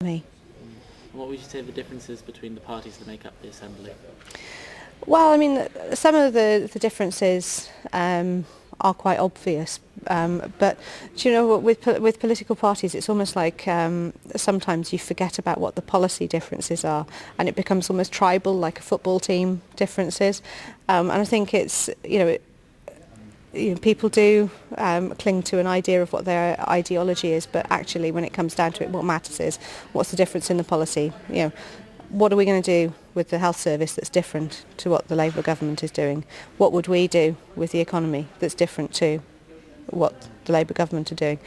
Me. What would you say the differences between the parties that make up the Assembly? Well, I mean, some of the differences are quite obvious, but do you know what, with political parties, it's almost like sometimes you forget about what the policy differences are, and it becomes almost tribal, like a football team differences. And I think it's, people do cling to an idea of what their ideology is, but actually when it comes down to it, what matters is what's the difference in the policy. What are we going to do with the health service that's different to what the Labour government is doing? What would we do with the economy that's different to what the Labour government are doing?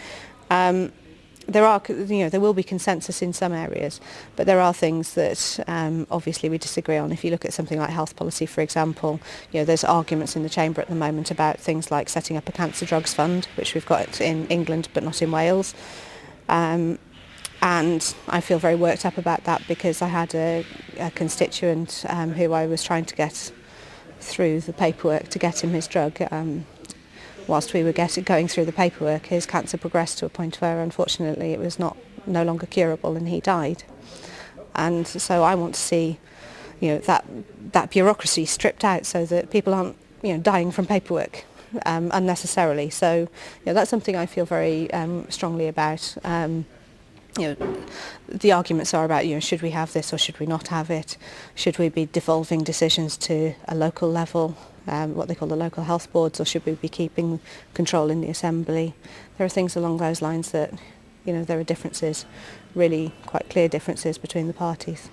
There will be consensus in some areas, but there are things that obviously we disagree on. If you look at something like health policy, for example, there's arguments in the Chamber at the moment about things like setting up a cancer drugs fund, which we've got in England but not in Wales. And I feel very worked up about that because I had a constituent who I was trying to get through the paperwork to get him his drug. Whilst we were going through the paperwork, his cancer progressed to a point where unfortunately it was no longer curable and he died. And so I want to see that bureaucracy stripped out so that people aren't dying from paperwork unnecessarily. So that's something I feel very strongly about. The arguments are about, should we have this or should we not have it? Should we be devolving decisions to a local level, what they call the local health boards, or should we be keeping control in the Assembly? There are things along those lines that, there are differences, really quite clear differences between the parties.